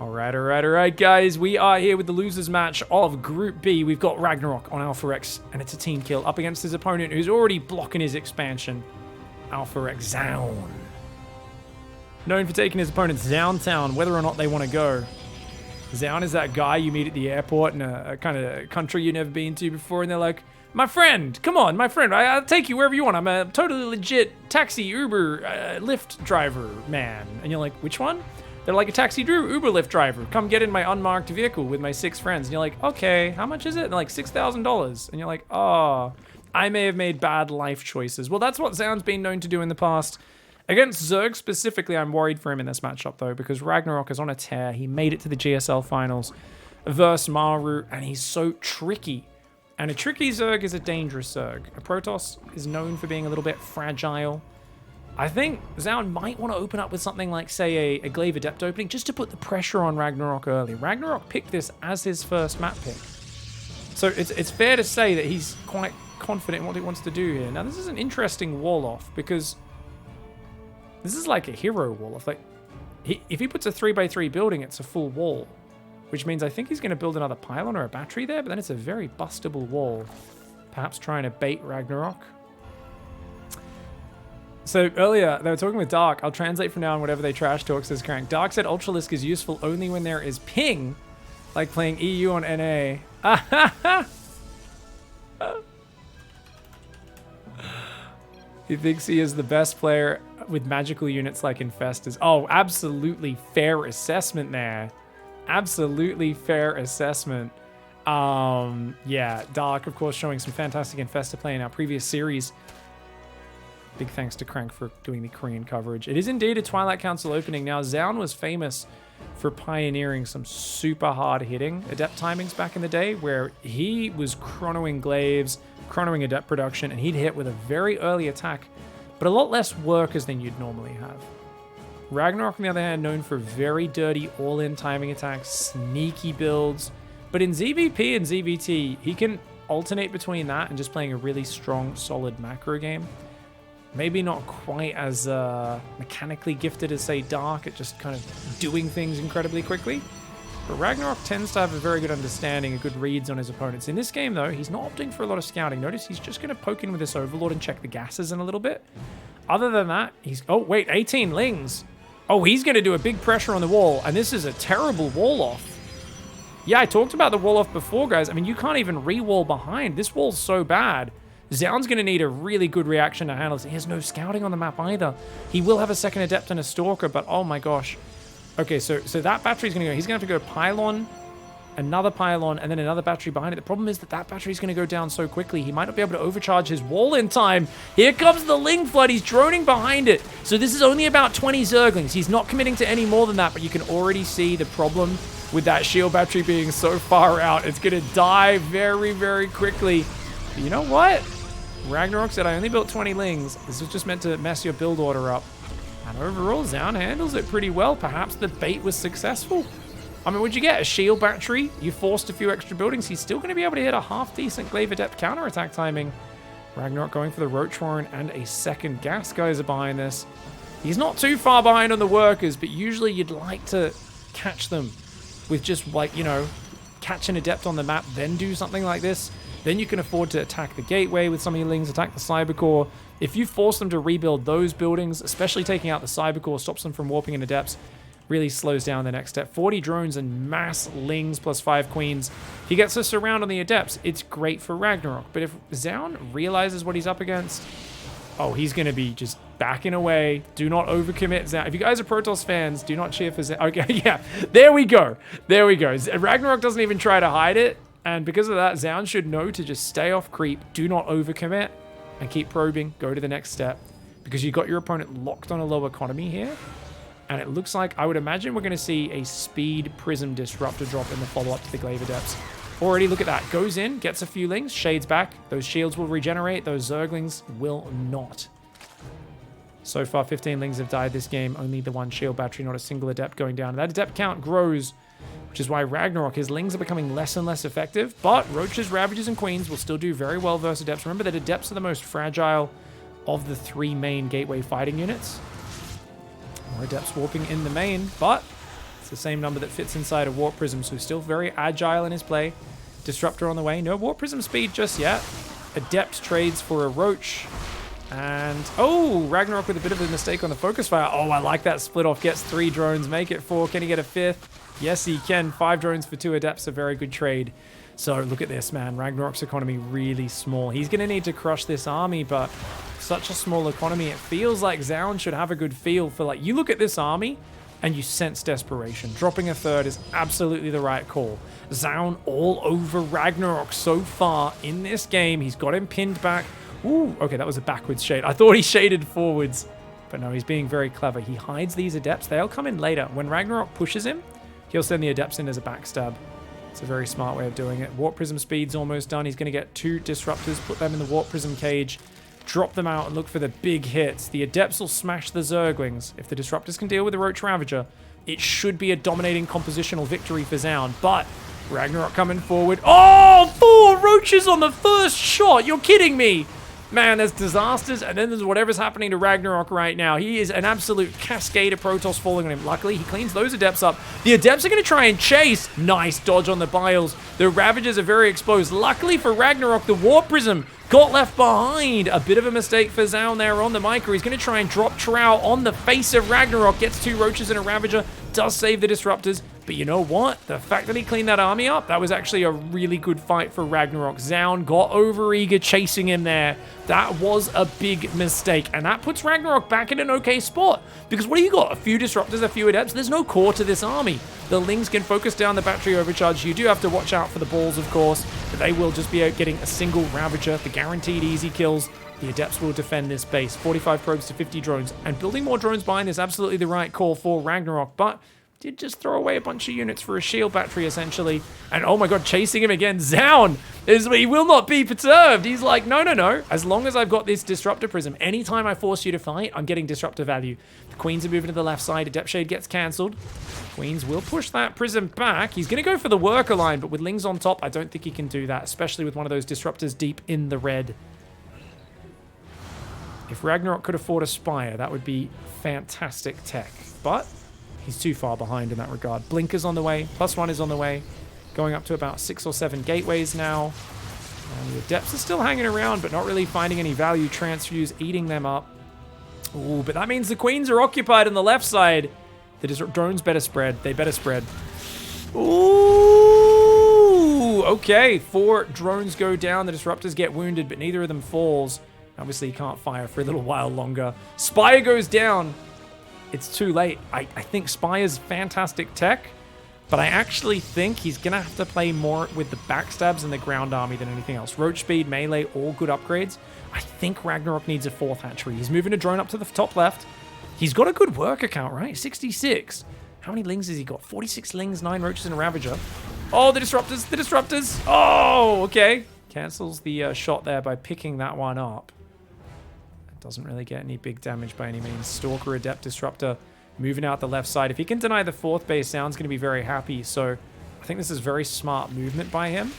All right, guys. We are here with the losers match of Group B. We've got RagnaroK on AlphaRex, and it's a team kill up against his opponent who's already blocking his expansion, AlphaRex Zoun. Known for taking his opponents downtown, whether or not they want to go. Zoun is that guy you meet at the airport in a kind of country you've never been to before, and they're like, my friend, come on, my friend, I'll take you wherever you want. I'm a totally legit taxi, Uber, Lyft driver, man. And you're like, which one? They're like, a taxi Uber Lyft driver. Come get in my unmarked vehicle with my 6 friends. And you're like, okay, how much is it? And they're like, $6,000. And you're like, oh, I may have made bad life choices. Well, that's what Zoun's been known to do in the past. Against Zerg specifically, I'm worried for him in this matchup, though, because RagnaroK is on a tear. He made it to the GSL finals versus Maru, and he's so tricky. And a tricky Zerg is a dangerous Zerg. A Protoss is known for being a little bit fragile. I think Zoun might want to open up with something like, say, a Glaive Adept opening, just to put the pressure on RagnaroK early. RagnaroK picked this as his first map pick. So it's fair to say that he's quite confident in what he wants to do here. Now, this is an interesting wall-off, because this is like a hero wall-off. Like, if he puts a 3x3 building, it's a full wall, which means I think he's going to build another pylon or a battery there, but then it's a very bustable wall. Perhaps trying to bait RagnaroK. So earlier, they were talking with Dark. I'll translate from now on whatever they trash talk, says Crank. Dark said Ultralisk is useful only when there is ping, like playing EU on NA. He thinks he is the best player with magical units like Infestors. Oh, absolutely fair assessment there. Absolutely fair assessment. Yeah, Dark, of course, showing some fantastic Infestor play in our previous series. Big thanks to Crank for doing the Korean coverage. It is indeed a Twilight Council opening. Now, Zoun was famous for pioneering some super hard-hitting Adept timings back in the day, where he was chronoing Glaives, chronoing Adept production, and he'd hit with a very early attack, but a lot less workers than you'd normally have. RagnaroK, on the other hand, known for very dirty all-in timing attacks, sneaky builds, but in ZvP and ZvT, he can alternate between that and just playing a really strong, solid macro game. Maybe not quite as mechanically gifted as, say, Dark at just kind of doing things incredibly quickly. But RagnaroK tends to have a very good understanding and good reads on his opponents. In this game, though, he's not opting for a lot of scouting. Notice he's just going to poke in with this Overlord and check the gases in a little bit. Other than that, he's... Oh, wait, 18 Lings. Oh, he's going to do a big pressure on the wall, and this is a terrible wall-off. Yeah, I talked about the wall-off before, guys. I mean, you can't even re-wall behind. This wall's so bad. Zoun's going to need a really good reaction to handle this. He has no scouting on the map either. He will have a second Adept and a Stalker, but oh my gosh. Okay, so that battery's going to go. He's going to have to go Pylon, another Pylon, and then another battery behind it. The problem is that that battery's going to go down so quickly, he might not be able to overcharge his wall in time. Here comes the Ling Flood. He's droning behind it. So this is only about 20 Zerglings. He's not committing to any more than that, but you can already see the problem with that shield battery being so far out. It's going to die very, very quickly. But you know what? RagnaroK said, I only built 20 Lings. This was just meant to mess your build order up. And overall, Zoun handles it pretty well. Perhaps the bait was successful. I mean, what'd you get? A shield battery? You forced a few extra buildings. He's still going to be able to hit a half-decent Glaive Adept counterattack timing. RagnaroK going for the Roach Warren and a second Gas Geyser behind this. He's not too far behind on the workers, but usually you'd like to catch them with just, like, you know, catch an Adept on the map, then do something like this. Then you can afford to attack the gateway with some of your Lings, attack the Cybercore. If you force them to rebuild those buildings, especially taking out the Cybercore, stops them from warping into Adepts, really slows down the next step. 40 drones and mass Lings plus 5 Queens. He gets a surround on the Adepts. It's great for RagnaroK. But if Zoun realizes what he's up against, oh, he's going to be just backing away. Do not overcommit Zoun. If you guys are Protoss fans, do not cheer for Zoun. Okay, yeah, there we go. There we go. RagnaroK doesn't even try to hide it. And because of that, Zoun should know to just stay off creep, do not overcommit, and keep probing, go to the next step. Because you got your opponent locked on a low economy here. And it looks like, I would imagine we're going to see a speed Prism Disruptor drop in the follow-up to the Glaive Adepts. Already, look at that. Goes in, gets a few Lings, shades back. Those shields will regenerate. Those Zerglings will not. So far, 15 Lings have died this game. Only the one shield battery, not a single Adept going down. That Adept count grows, which is why RagnaroK, his Lings are becoming less and less effective, but Roaches, Ravages, and Queens will still do very well versus Adepts. Remember that Adepts are the most fragile of the 3 main gateway fighting units. More Adepts warping in the main, but It's the same number that fits inside a Warp Prism, so he's still very agile in his play. Disruptor on the way. No Warp Prism speed just yet. Adept trades for a Roach. And, oh, RagnaroK with a bit of a mistake on the focus fire. Oh, I like that split off. Gets 3 drones, make it 4. Can he get a 5th? Yes, he can. 5 drones for 2 Adepts, a very good trade. So look at this, man. RagnaroK's economy really small. He's going to need to crush this army, but such a small economy. It feels like Zoun should have a good feel for, like, you look at this army and you sense desperation. Dropping a 3rd is absolutely the right call. Zoun all over RagnaroK so far in this game. He's got him pinned back. Ooh, okay, that was a backwards shade. I thought he shaded forwards, but no, he's being very clever. He hides these Adepts. They'll come in later. When RagnaroK pushes him, he'll send the Adepts in as a backstab. It's a very smart way of doing it. Warp Prism speed's almost done. He's going to get 2 Disruptors, put them in the Warp Prism cage, drop them out, and look for the big hits. The Adepts will smash the Zerglings. If the Disruptors can deal with the Roach Ravager, it should be a dominating compositional victory for Zoun, but RagnaroK coming forward. Oh, 4 Roaches on the first shot. You're kidding me. Man, there's disasters, and then there's whatever's happening to RagnaroK right now. He is an absolute cascade of Protoss falling on him. Luckily, he cleans those Adepts up. The Adepts are going to try and chase. Nice dodge on the Biles. The Ravagers are very exposed. Luckily for RagnaroK, the Warp Prism got left behind. A bit of a mistake for Zoun there on the micro. He's going to try and drop Trow on the face of RagnaroK. Gets 2 Roaches and a Ravager. Does save the Disruptors. But you know what? The fact that he cleaned that army up, that was actually a really good fight for RagnaroK. Zoun got over-eager chasing him there. That was a big mistake. And that puts RagnaroK back in an okay spot. Because what do you got? A few Disruptors, a few Adepts. There's no core to this army. The Lings can focus down the battery overcharge. You do have to watch out for the balls, of course. But they will just be out getting a single Ravager, the guaranteed easy kills. The Adepts will defend this base. 45 probes to 50 drones. And building more drones behind is absolutely the right call for RagnaroK. But did just throw away a bunch of units for a shield battery, essentially. And oh my god, chasing him again. Zoun he will not be perturbed. He's like, no, no, no. As long as I've got this Disruptor Prism, anytime I force you to fight, I'm getting Disruptor value. The Queens are moving to the left side. Adept Shade gets cancelled. Queens will push that Prism back. He's going to go for the worker line, but with Lings on top, I don't think he can do that, especially with one of those Disruptors deep in the red. If RagnaroK could afford a Spire, that would be fantastic tech. But he's too far behind in that regard. Blinkers on the way. +1 is on the way. Going up to about 6 or 7 gateways now. And the Adepts are still hanging around, but not really finding any value. Transfuse eating them up. Ooh, but that means the Queens are occupied on the left side. The drones better spread. They better spread. Ooh, okay. 4 drones go down. The Disruptors get wounded, but neither of them falls. Obviously, he can't fire for a little while longer. Spire goes down. It's too late. I think Spire's fantastic tech, but I actually think he's going to have to play more with the backstabs and the ground army than anything else. Roach speed, melee, all good upgrades. I think RagnaroK needs a 4th hatchery. He's moving a drone up to the top left. He's got a good worker count, right? 66. How many Lings has he got? 46 Lings, 9 Roaches, and a Ravager. Oh, the Disruptors, the Disruptors. Oh, okay. Cancels the shot there by picking that one up. Doesn't really get any big damage by any means. Stalker, Adept, Disruptor moving out the left side. If he can deny the 4th base, Zoun's going to be very happy. So I think this is very smart movement by him.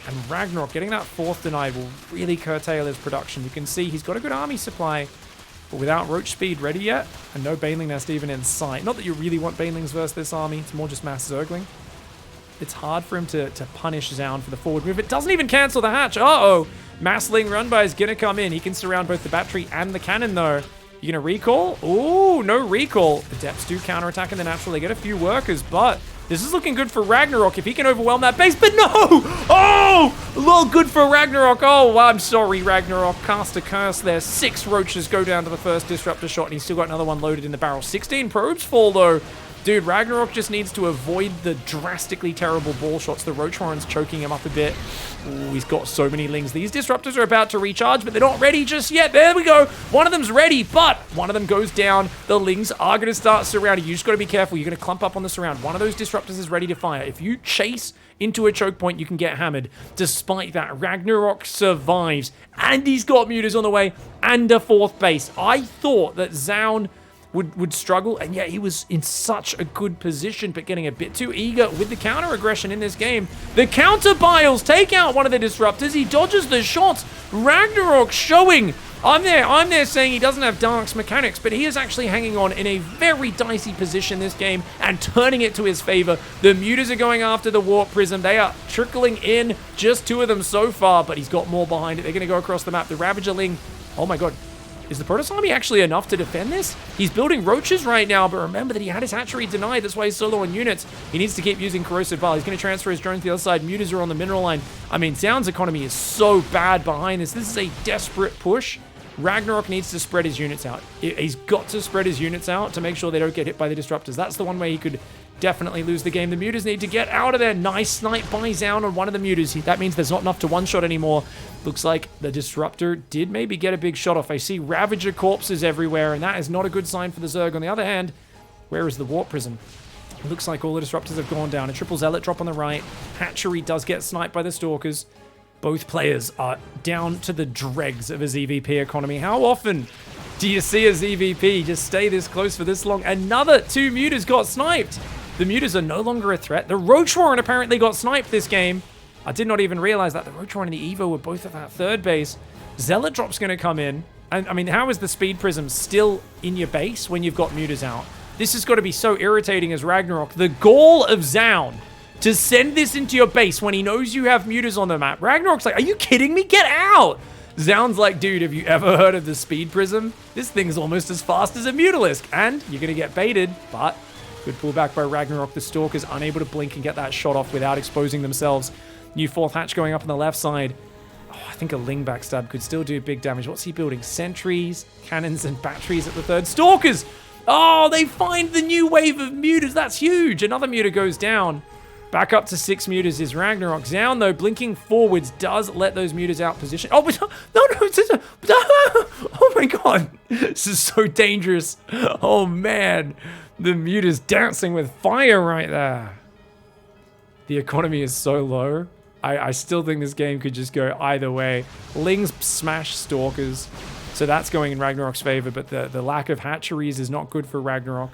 And RagnaroK getting that 4th denied will really curtail his production. You can see he's got a good army supply, but without Roach speed ready yet, and no Baneling Nest even in sight. Not that you really want Banelings versus this army. It's more just mass Zergling. It's hard for him to punish Zoun for the forward move. It doesn't even cancel the hatch. Uh-oh. Massling Runby is going to come in. He can surround both the battery and the cannon, though. You going to recall? Ooh, no recall. Adepts do counterattack in the natural. They get a few workers, but this is looking good for RagnaroK if he can overwhelm that base. But no! Oh! Well, good for RagnaroK. Oh, I'm sorry, RagnaroK. Cast a curse there. 6 Roaches go down to the first Disruptor shot, and he's still got another one loaded in the barrel. 16 probes fall, though. Dude, RagnaroK just needs to avoid the drastically terrible ball shots. The Roach Horn's choking him up a bit. Ooh, he's got so many Lings. These Disruptors are about to recharge, but they're not ready just yet. There we go. One of them's ready, but one of them goes down. The Lings are going to start surrounding. You just got to be careful. You're going to clump up on the surround. One of those Disruptors is ready to fire. If you chase into a choke point, you can get hammered. Despite that, RagnaroK survives, and he's got Mutas on the way and a 4th base. I thought that Zoun would struggle, and yet he was in such a good position, but getting a bit too eager with the counter aggression in this game. The counter Biles take out one of the Disruptors. He dodges the shots. RagnaroK showing I'm there saying he doesn't have Dark's mechanics, but he is actually hanging on in a very dicey position this game and turning it to his favor. The Mutas are going after the Warp Prism. They are trickling in, just 2 of them so far, but he's got more behind it. They're going to go across the map. The Ravager Ling, oh my god. Is the Protoss army actually enough to defend this? He's building roaches right now, but remember that he had his hatchery denied. That's why he's solo on units. He needs to keep using Corrosive Vial. He's going to transfer his drone to the other side. Mutas are on the mineral line. I mean, Zoun's economy is so bad behind this. This is a desperate push. RagnaroK needs to spread his units out. He's got to spread his units out to make sure they don't get hit by the Disruptors. That's the one way he could definitely lose the game. The Mutas need to get out of there. Nice snipe by Zoun on one of the Mutas. That means there's not enough to one-shot anymore. Looks like the Disruptor did maybe get a big shot off. I see Ravager corpses everywhere, and that is not a good sign for the Zerg. On the other hand, where is the Warp Prism? It looks like all the Disruptors have gone down. A triple Zealot drop on the right. Hatchery does get sniped by the Stalkers. Both players are down to the dregs of a ZvP economy. How often do you see a ZvP just stay this close for this long? Another 2 Mutas got sniped. The Mutas are no longer a threat. The Roach Warren apparently got sniped this game. I did not even realize that. The Roach Warren and the Evo were both at that 3rd base. Zealot drop's going to come in. And I mean, how is the Speed Prism still in your base when you've got Mutas out? This has got to be so irritating as RagnaroK. The goal of Zoun to send this into your base when he knows you have Mutas on the map. RagnaroK's like, are you kidding me? Get out! Zoun's like, dude, have you ever heard of the Speed Prism? This thing's almost as fast as a Mutalisk. And you're going to get baited, but good pullback by RagnaroK. The Stalker's unable to blink and get that shot off without exposing themselves. New 4th hatch going up on the left side. Oh, I think a Ling backstab could still do big damage. What's he building? Sentries, cannons, and batteries at the 3rd. Stalkers! Oh, they find the new wave of Mutas. That's huge. Another Muta goes down. Back up to 6 Mutas is RagnaroK. Zoun, though, blinking forwards does let those Mutas out position. Oh, but no. Oh, my God. This is so dangerous. Oh, man. The Muta's dancing with fire right there. The economy is so low. I still think this game could just go either way. Lings smash Stalkers. So that's going in RagnaroK's favor, but the lack of hatcheries is not good for RagnaroK.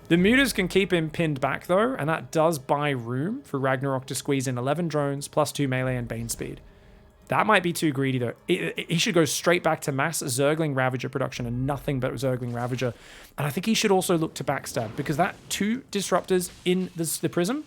The Mutas can keep him pinned back, though, and that does buy room for RagnaroK to squeeze in 11 drones, plus 2 melee and Bane speed. That might be too greedy, though. He should go straight back to mass Zergling Ravager production and nothing but Zergling Ravager. And I think he should also look to backstab, because that 2 Disruptors in the Prism,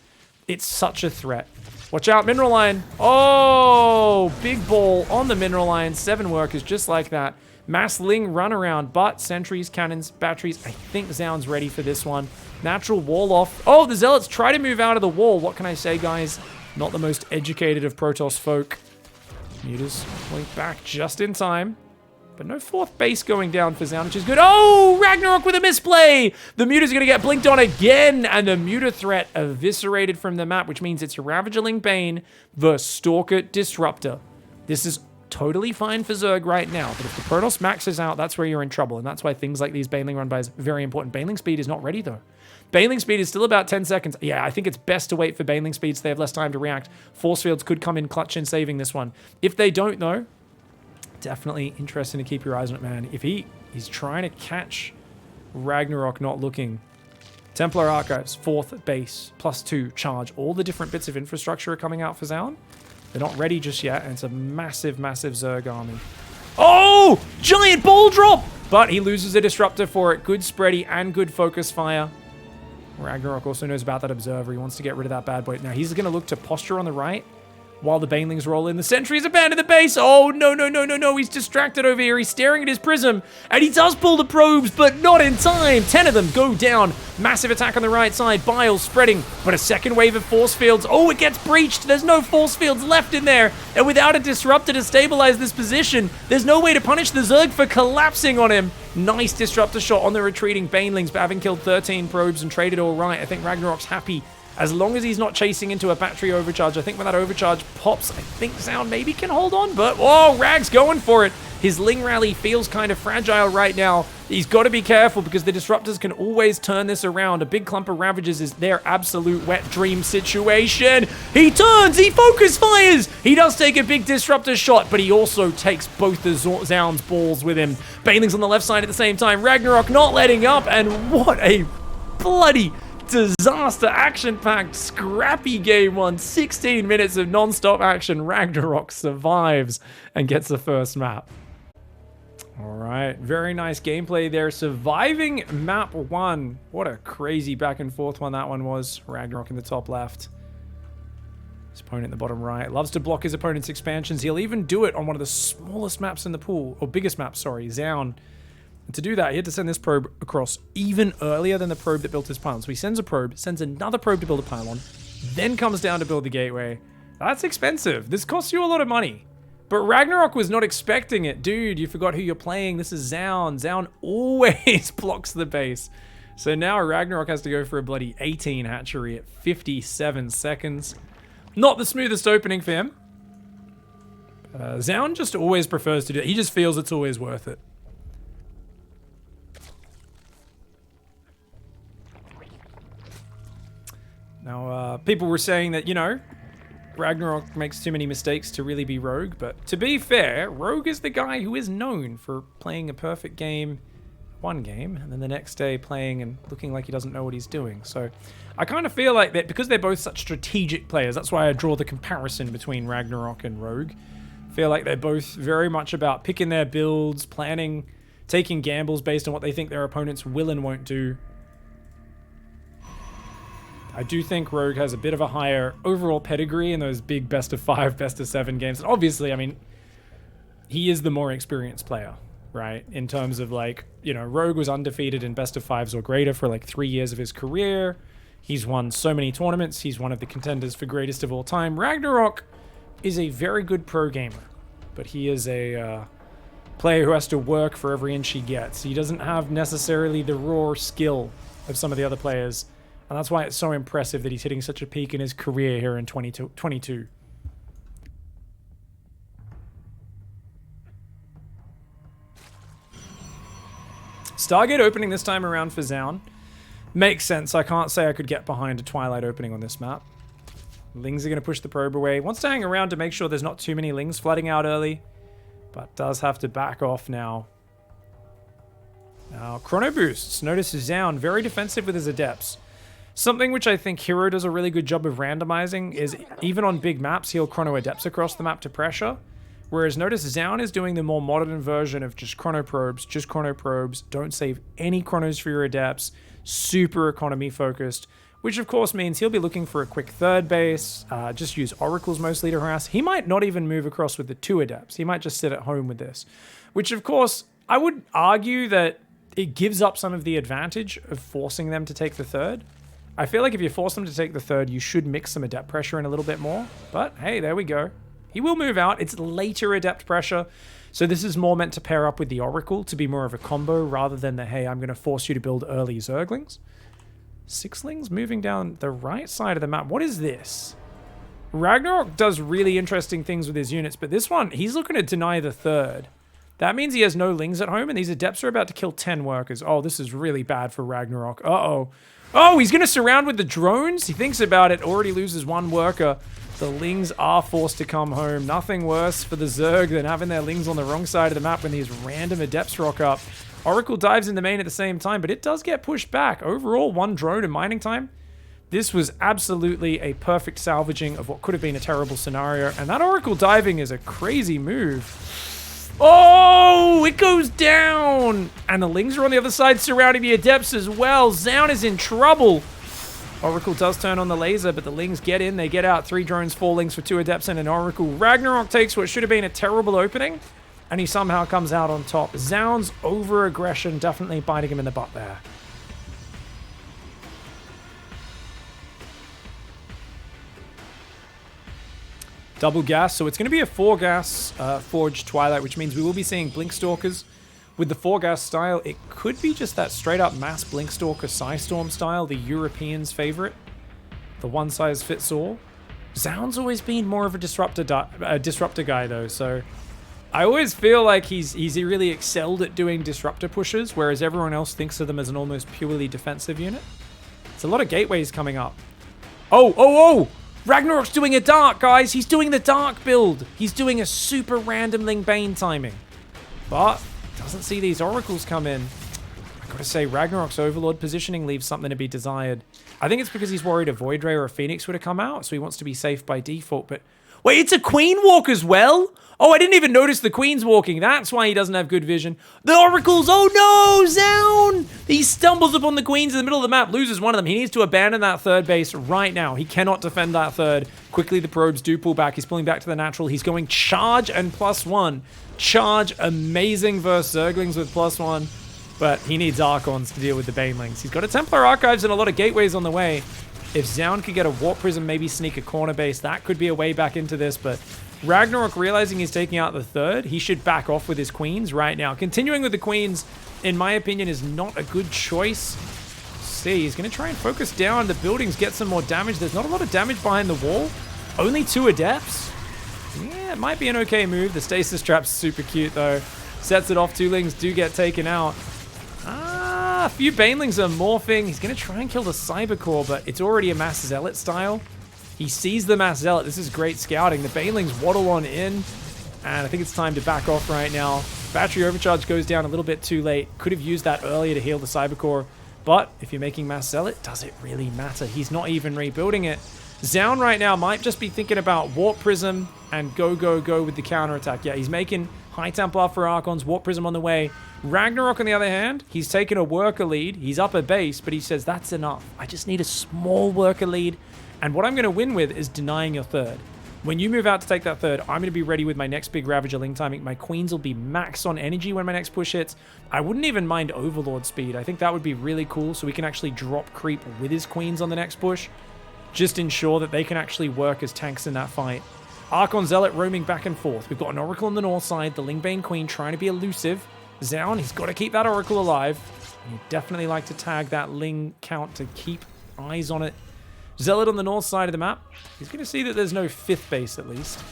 it's such a threat. Watch out, Mineral Line. Oh, big ball on the Mineral Line. 7 workers, just like that. Mass Ling run around, but sentries, cannons, batteries. I think Zoun's ready for this one. Natural wall off. Oh, the Zealots try to move out of the wall. What can I say, guys? Not the most educated of Protoss folk. Mutas blink back just in time. But no 4th base going down for Zoun, which is good. Oh, RagnaroK with a misplay! The Muta's going to get blinked on again, and the Muta threat eviscerated from the map, which means it's Ravagerling Bane versus Stalker Disruptor. This is totally fine for Zerg right now, but if the Protoss maxes out, that's where you're in trouble, and that's why things like these Baneling run-bys are very important. Baneling speed is not ready, though. Baneling speed is still about 10 seconds. Yeah, I think it's best to wait for Baneling speed so they have less time to react. Force fields could come in clutch in saving this one. If they don't, though, definitely interesting to keep your eyes on it, man. If he's trying to catch RagnaroK not looking. Templar Archives, 4th base, plus 2 charge. All the different bits of infrastructure are coming out for Zoun. They're not ready just yet, and it's a massive, massive Zerg army. Oh! Giant ball drop! But he loses a Disruptor for it. Good spready and good focus fire. RagnaroK also knows about that Observer. He wants to get rid of that bad boy. Now, he's going to look to posture on the right while the Banelings roll in. The sentries abandon the base. Oh, no. He's distracted over here. He's staring at his prism. And he does pull the probes, but not in time. 10 of them go down. Massive attack on the right side. Bile spreading. But a second wave of force fields. Oh, it gets breached. There's no force fields left in there. And without a Disruptor to stabilize this position, there's no way to punish the Zerg for collapsing on him. Nice Disruptor shot on the retreating Banelings, but having killed 13 probes and traded all right, I think RagnaroK's happy. As long as he's not chasing into a battery overcharge. I think when that overcharge pops, I think Zoun maybe can hold on. But, oh, Rag's going for it. His Ling rally feels kind of fragile right now. He's got to be careful because the Disruptors can always turn this around. A big clump of Ravagers is their absolute wet dream situation. He turns, he focus fires. He does take a big Disruptor shot, but he also takes both the Zoun's balls with him. Banelings on the left side at the same time. RagnaroK not letting up, and what a bloody disaster action-packed scrappy game one. 16 minutes of non-stop action. RagnaroK survives and gets the first map. All right, very nice gameplay there. Surviving map 1. What a crazy back and forth one that one was. RagnaroK in the top left. His opponent in the bottom right. Loves to block his opponent's expansions. He'll even do it on one of the smallest maps in the pool. Or biggest maps, sorry, Zoun. And to do that, he had to send this probe across even earlier than the probe that built his pylon. So he sends a probe, sends another probe to build a pylon, then comes down to build the gateway. That's expensive. This costs you a lot of money. But RagnaroK was not expecting it. Dude, you forgot who you're playing. This is Zoun. Zoun always blocks the base. So now RagnaroK has to go for a bloody 18 hatchery at 57 seconds. Not the smoothest opening for him. Zoun just always prefers to do it. He just feels it's always worth it. Now, people were saying that, you know, RagnaroK makes too many mistakes to really be Rogue, but to be fair, Rogue is the guy who is known for playing a perfect game one game, and then the next day playing and looking like he doesn't know what he's doing. So I kind of feel like that because they're both such strategic players, that's why I draw the comparison between RagnaroK and Rogue. I feel like they're both very much about picking their builds, planning, taking gambles based on what they think their opponents will and won't do. I do think Rogue has a bit of a higher overall pedigree in those big best of 5, best of 7 games. And obviously, I mean, he is the more experienced player, right? In terms of like, you know, Rogue was undefeated in best of 5s or greater for like 3 years of his career. He's won so many tournaments. He's one of the contenders for greatest of all time. RagnaroK is a very good pro gamer, but he is a player who has to work for every inch he gets. He doesn't have necessarily the raw skill of some of the other players. And that's why it's so impressive that he's hitting such a peak in his career here in 2022. Stargate opening this time around for Zoun. Makes sense. I can't say I could get behind a Twilight opening on this map. Lings are going to push the probe away. Wants to hang around to make sure there's not too many Lings flooding out early. But does have to back off now. Now, Chrono Boosts. Notice Zoun very defensive with his Adepts. Something which I think Hero does a really good job of randomizing is even on big maps, he'll Chrono Adepts across the map to pressure. Whereas notice Zoun is doing the more modern version of just Chrono Probes, don't save any Chronos for your Adepts, super economy focused, which of course means he'll be looking for a quick third base, just use Oracles mostly to harass. He might not even move across with the 2 Adepts, he might just sit at home with this. Which of course, I would argue that it gives up some of the advantage of forcing them to take the third. I feel like if you force them to take the third, you should mix some Adept pressure in a little bit more. But hey, there we go. He will move out. It's later Adept pressure. So this is more meant to pair up with the Oracle to be more of a combo rather than the, hey, I'm going to force you to build early Zerglings. 6lings moving down the right side of the map. What is this? RagnaroK does really interesting things with his units, but this one, he's looking to deny the third. That means he has no Lings at home, and these Adepts are about to kill 10 workers. Oh, this is really bad for RagnaroK. Uh-oh. Oh, he's going to surround with the drones? He thinks about it, already loses 1 worker. The Lings are forced to come home. Nothing worse for the Zerg than having their Lings on the wrong side of the map when these random Adepts rock up. Oracle dives in the main at the same time, but it does get pushed back. Overall, 1 drone in mining time. This was absolutely a perfect salvaging of what could have been a terrible scenario, and that Oracle diving is a crazy move. Oh, it goes down! And the Lings are on the other side surrounding the Adepts as well. Zoun is in trouble. Oracle does turn on the laser, but the Lings get in, they get out. 3 drones, 4 Lings for 2 Adepts and an Oracle. RagnaroK takes what should have been a terrible opening, and he somehow comes out on top. Zoun's over-aggression definitely biting him in the butt there. Double gas, so it's going to be a 4-gas Forged Twilight, which means we will be seeing Blinkstalkers. With the 4-gas style, it could be just that straight-up mass Blinkstalker Psystorm style, the Europeans' favorite. The one-size-fits-all. Zoun's always been more of a disruptor guy, though, so I always feel like he's really excelled at doing disruptor pushes, whereas everyone else thinks of them as an almost purely defensive unit. It's a lot of gateways coming up. Oh! RagnaroK's doing a dark, guys. He's doing the dark build. He's doing a super random Ling Bane timing. But doesn't see these Oracles come in. I gotta say, RagnaroK's Overlord positioning leaves something to be desired. I think it's because he's worried a Void Ray or a Phoenix would have come out, so he wants to be safe by default. But Wait, it's a queen walk as well? Oh, I didn't even notice the queen's walking. That's why he doesn't have good vision. The oracles. Oh no, Zoun! He stumbles upon the queens in the middle of the map, loses one of them. He needs to abandon that third base right now. He cannot defend that third. Quickly, the probes do pull back. He's pulling back to the natural. He's going charge and +1. Charge, amazing versus Zerglings with +1. But he needs Archons to deal with the Banelings. He's got a Templar Archives and a lot of gateways on the way. If Zoun could get a Warp Prism, maybe sneak a corner base, that could be a way back into this, but RagnaroK realizing he's taking out the third, he should back off with his queens right now. Continuing with the queens, in my opinion, is not a good choice. Let's see, he's going to try and focus down the buildings, get some more damage. There's not a lot of damage behind the wall. Only 2 Adepts. Yeah, it might be an okay move. The Stasis Trap's super cute, though. Sets it off. 2 Lings do get taken out. A few Banelings are morphing. He's going to try and kill the Cybercore, but it's already a Mass Zealot style. He sees the Mass Zealot. This is great scouting. The Banelings waddle on in, and I think it's time to back off right now. Battery Overcharge goes down a little bit too late. Could have used that earlier to heal the Cybercore, but if you're making Mass Zealot, does it really matter? He's not even rebuilding it. Zoun right now might just be thinking about Warp Prism and go with the counterattack. Yeah, he's making High Templar for Archons, Warp Prism on the way. RagnaroK, on the other hand, he's taken a worker lead. He's up a base, but he says, that's enough. I just need a small worker lead. And what I'm going to win with is denying your third. When you move out to take that third, I'm going to be ready with my next big Ravager Ling timing. My queens will be maxed on energy when my next push hits. I wouldn't even mind Overlord speed. I think that would be really cool, so we can actually drop creep with his queens on the next push. Just ensure that they can actually work as tanks in that fight. Archon Zealot roaming back and forth. We've got an Oracle on the north side. The Lingbane Queen trying to be elusive. Zoun, he's got to keep that Oracle alive. You definitely like to tag that Ling count to keep eyes on it. Zealot on the north side of the map. He's going to see that there's no 5th base at least.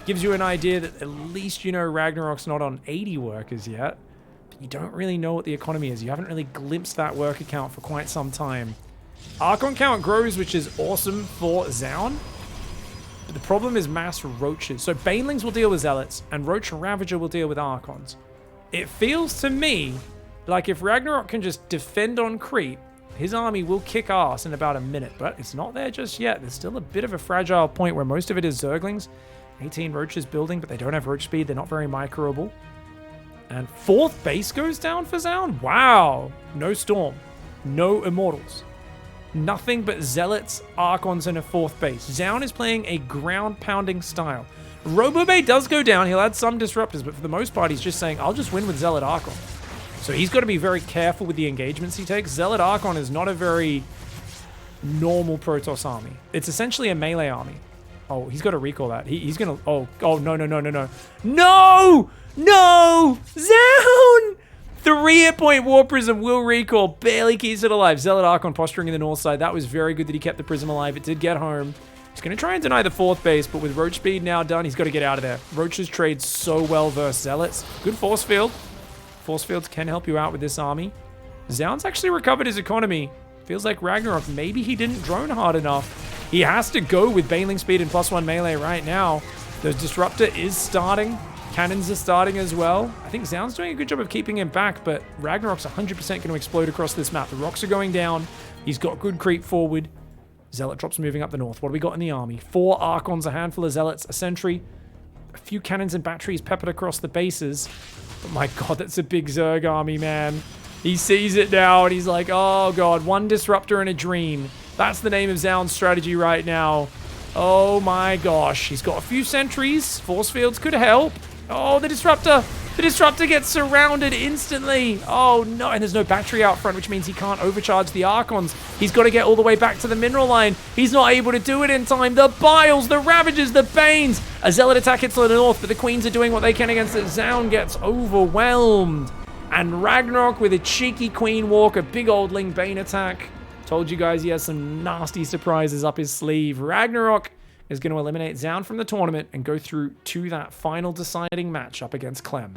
Gives you an idea that at least you know RagnaroK's not on 80 workers yet. But you don't really know what the economy is. You haven't really glimpsed that worker count for quite some time. Archon count grows, which is awesome for Zoun. But the problem is mass roaches. So Banelings will deal with Zealots, and Roach Ravager will deal with Archons. It feels to me like if RagnaroK can just defend on creep, his army will kick ass in about a minute, but it's not there just yet. There's still a bit of a fragile point where most of it is Zerglings. 18 Roaches building, but they don't have Roach speed. They're not very microable. And 4th base goes down for Zoun? Wow. No Storm. No Immortals. Nothing but Zealots, Archons, and a 4th base. Zoun is playing a ground-pounding style. Robobay does go down. He'll add some disruptors, but for the most part, he's just saying, I'll just win with Zealot Archon. So he's got to be very careful with the engagements he takes. Zealot Archon is not a very normal Protoss army. It's essentially a melee army. Oh, he's got to recall that. He's going to... Oh, no. No! No! Zoun! 3-hit point War Prism will recall. Barely keeps it alive. Zealot Archon posturing in the north side. That was very good that he kept the Prism alive. It did get home. He's going to try and deny the 4th base, but with Roach speed now done, he's got to get out of there. Roaches trade so well versus Zealots. Good force field. Force fields can help you out with this army. Zoun's actually recovered his economy. Feels like RagnaroK, maybe he didn't drone hard enough. He has to go with Baneling speed and +1 melee right now. The Disruptor is starting. Cannons are starting as well. I think Zoun's doing a good job of keeping him back, but RagnaroK's 100% going to explode across this map. The rocks are going down. He's got good creep forward. Zealot drops moving up the north. What do we got in the army? 4 Archons, a handful of Zealots, a Sentry, a few cannons and batteries peppered across the bases. But my god, that's a big Zerg army, man. He sees it now, and he's like, oh god, 1 Disruptor and a Dream. That's the name of Zoun's strategy right now. Oh my gosh. He's got a few sentries. Force fields could help. Oh, the Disruptor. The Disruptor gets surrounded instantly. Oh no, and there's no battery out front, which means he can't overcharge the Archons. He's got to get all the way back to the mineral line. He's not able to do it in time. The Biles, the Ravagers, the Banes. A Zealot attack hits to the north, but the Queens are doing what they can against it. Zoun gets overwhelmed. And RagnaroK with a cheeky Queen walk, a big old Ling Bane attack. Told you guys he has some nasty surprises up his sleeve. RagnaroK is going to eliminate Zoun from the tournament and go through to that final deciding match up against Clem.